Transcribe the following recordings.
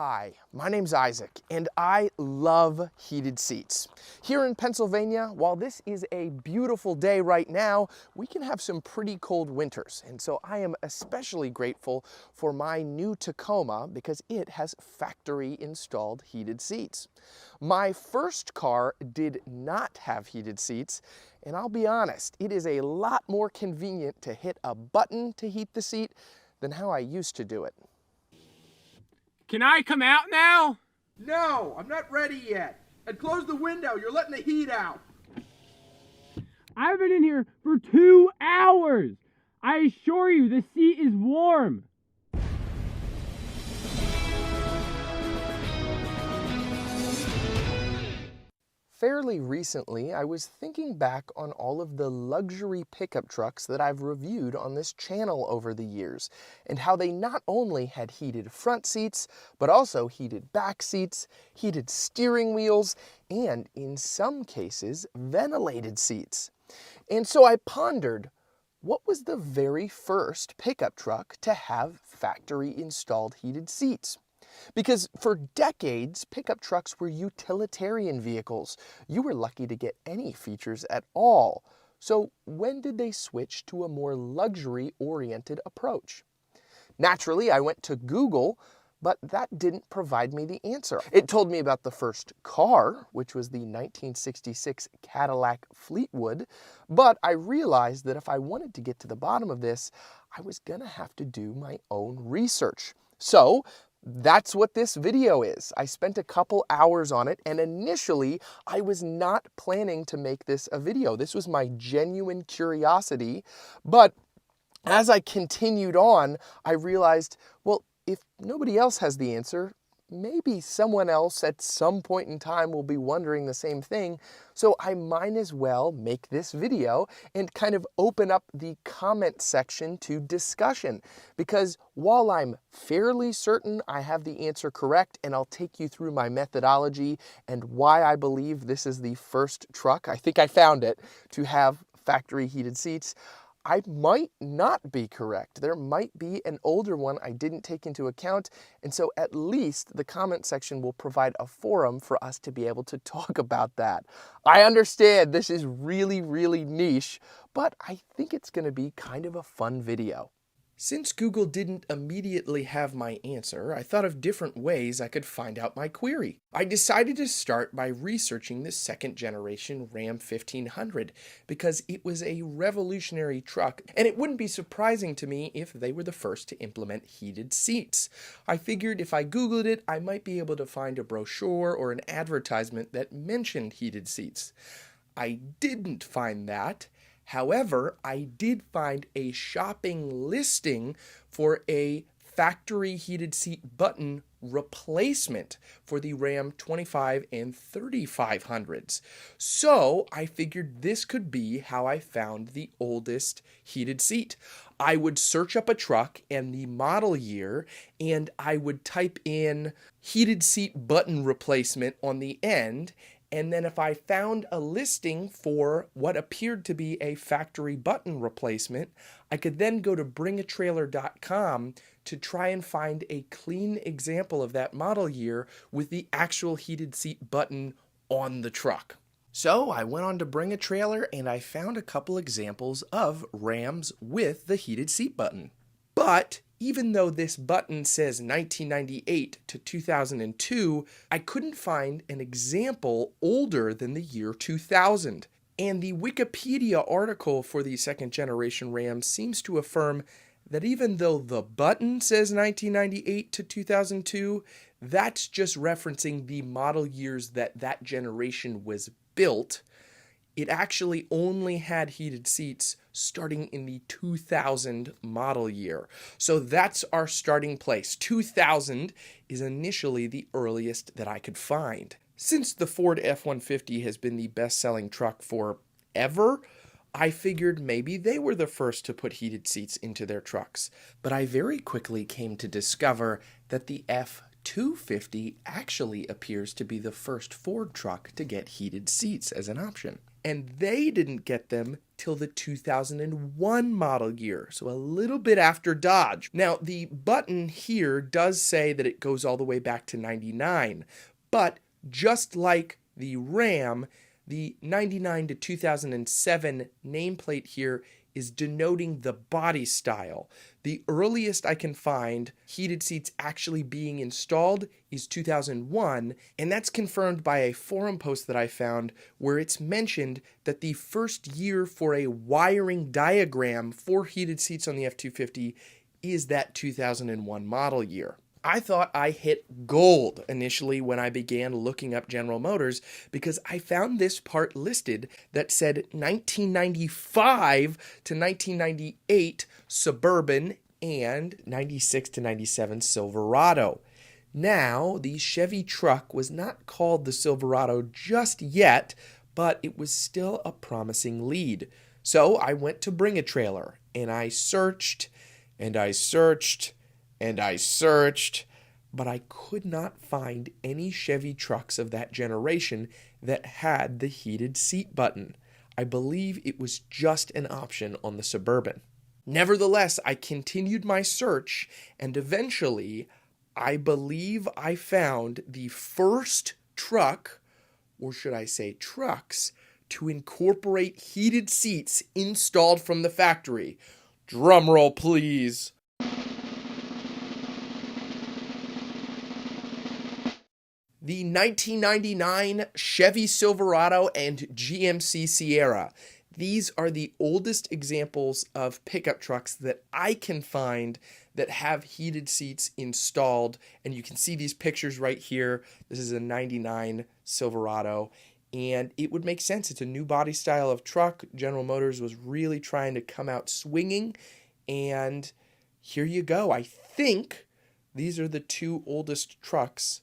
Hi, my name's Isaac, and I love heated seats. Here in Pennsylvania, while this is a beautiful day right now, we can have some pretty cold winters, and so I am especially grateful for my new Tacoma because it has factory-installed heated seats. My first car did not have heated seats, and I'll be honest, it is a lot more convenient to hit a button to heat the seat than how I used to do it. Can I come out now? No, I'm not ready yet. And close the window, you're letting the heat out. I've been in here for 2 hours. I assure you, the seat is warm. Fairly recently, I was thinking back on all of the luxury pickup trucks that I've reviewed on this channel over the years, and how they not only had heated front seats, but also heated back seats, heated steering wheels, and in some cases, ventilated seats. And so I pondered, what was the very first pickup truck to have factory-installed heated seats? Because for decades, pickup trucks were utilitarian vehicles. You were lucky to get any features at all. So when did they switch to a more luxury-oriented approach? Naturally, I went to Google, but that didn't provide me the answer. It told me about the first car, which was the 1966 Cadillac Fleetwood, but I realized that if I wanted to get to the bottom of this, I was gonna have to do my own research. So that's what this video is. I spent a couple hours on it, and initially I was not planning to make this a video. This was my genuine curiosity, but as I continued on, I realized, well, if nobody else has the answer, maybe someone else at some point in time will be wondering the same thing, so I might as well make this video and kind of open up the comment section to discussion. Because while I'm fairly certain I have the answer correct, and I'll take you through my methodology and why I believe this is the first truck, I think I found it, to have factory heated seats, I might not be correct. There might be an older one I didn't take into account, and so at least the comment section will provide a forum for us to be able to talk about that. I understand this is really, really niche, but I think it's going to be kind of a fun video. Since Google didn't immediately have my answer, I thought of different ways I could find out my query. I decided to start by researching the second generation Ram 1500 because it was a revolutionary truck, and it wouldn't be surprising to me if they were the first to implement heated seats. I figured if I Googled it, I might be able to find a brochure or an advertisement that mentioned heated seats. I didn't find that. However, I did find a shopping listing for a factory heated seat button replacement for the Ram 25 and 3500s. So I figured this could be how I found the oldest heated seat. I would search up a truck and the model year, and I would type in heated seat button replacement on the end. And then if I found a listing for what appeared to be a factory button replacement, I could then go to bringatrailer.com to try and find a clean example of that model year with the actual heated seat button on the truck. So I went on to Bring a Trailer and I found a couple examples of Rams with the heated seat button. But even though this button says 1998 to 2002, I couldn't find an example older than the year 2000. And the Wikipedia article for the second generation Ram seems to affirm that even though the button says 1998 to 2002, that's just referencing the model years that that generation was built. It actually only had heated seats starting in the 2000 model year. So that's our starting place. 2000 is initially the earliest that I could find. Since the Ford F-150 has been the best-selling truck forever, I figured maybe they were the first to put heated seats into their trucks. But I very quickly came to discover that the F-250 actually appears to be the first Ford truck to get heated seats as an option. And they didn't get them till the 2001 model year, so a little bit after Dodge. Now, the button here does say that it goes all the way back to 99, but just like the Ram, the 99 to 2007 nameplate here is denoting the body style. The earliest I can find heated seats actually being installed is 2001, and that's confirmed by a forum post that I found where it's mentioned that the first year for a wiring diagram for heated seats on the F-250 is that 2001 model year. I thought I hit gold initially when I began looking up General Motors because I found this part listed that said 1995 to 1998 Suburban and 96 to 97 Silverado. Now, the Chevy truck was not called the Silverado just yet, but it was still a promising lead. So I went to Bring a Trailer and I searched and I searched and I searched, but I could not find any Chevy trucks of that generation that had the heated seat button. I believe it was just an option on the Suburban. Nevertheless, I continued my search, and eventually, I believe I found the first truck, or should I say trucks, to incorporate heated seats installed from the factory. Drum roll, please. The 1999 Chevy Silverado and GMC Sierra. These are the oldest examples of pickup trucks that I can find that have heated seats installed. And you can see these pictures right here. This is a 99 Silverado. And it would make sense. It's a new body style of truck. General Motors was really trying to come out swinging. And here you go. I think these are the two oldest trucks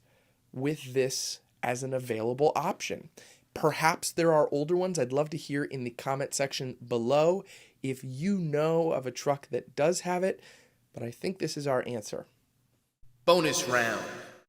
with this as an available option. Perhaps there are older ones. I'd love to hear in the comment section below if you know of a truck that does have it, but I think this is our answer. Bonus round.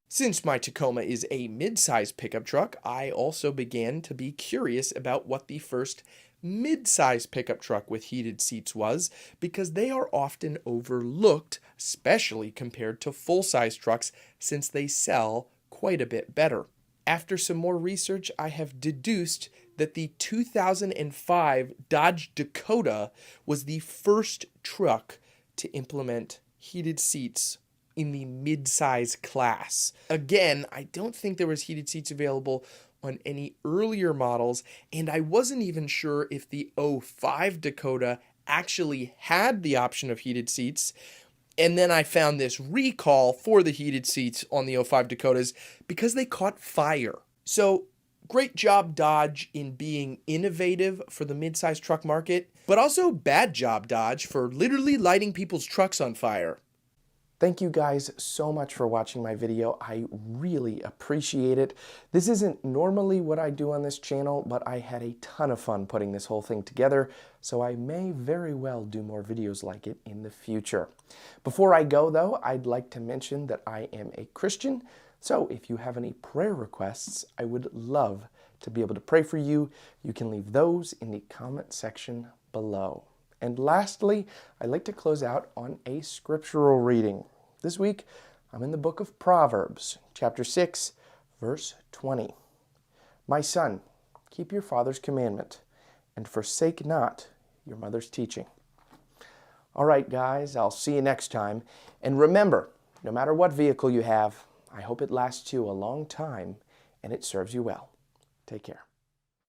Since my Tacoma is a mid-size pickup truck, I also began to be curious about what the first mid-size pickup truck with heated seats was, because they are often overlooked, especially compared to full-size trucks, since they sell quite a bit better. After some more research, I have deduced that the 2005 Dodge Dakota was the first truck to implement heated seats in the mid-size class. Again, I don't think there was heated seats available on any earlier models, and I wasn't even sure if the 05 Dakota actually had the option of heated seats. And then I found this recall for the heated seats on the 05 Dakotas because they caught fire. So great job, Dodge, in being innovative for the mid-size truck market, but also bad job, Dodge, for literally lighting people's trucks on fire. Thank you guys so much for watching my video. I really appreciate it. This isn't normally what I do on this channel, but I had a ton of fun putting this whole thing together, so I may very well do more videos like it in the future. Before I go, though, I'd like to mention that I am a Christian, so if you have any prayer requests, I would love to be able to pray for you. You can leave those in the comment section below. And lastly, I'd like to close out on a scriptural reading. This week, I'm in the book of Proverbs, chapter 6, verse 20. My son, keep your father's commandment, and forsake not your mother's teaching. All right, guys, I'll see you next time. And remember, no matter what vehicle you have, I hope it lasts you a long time and it serves you well. Take care.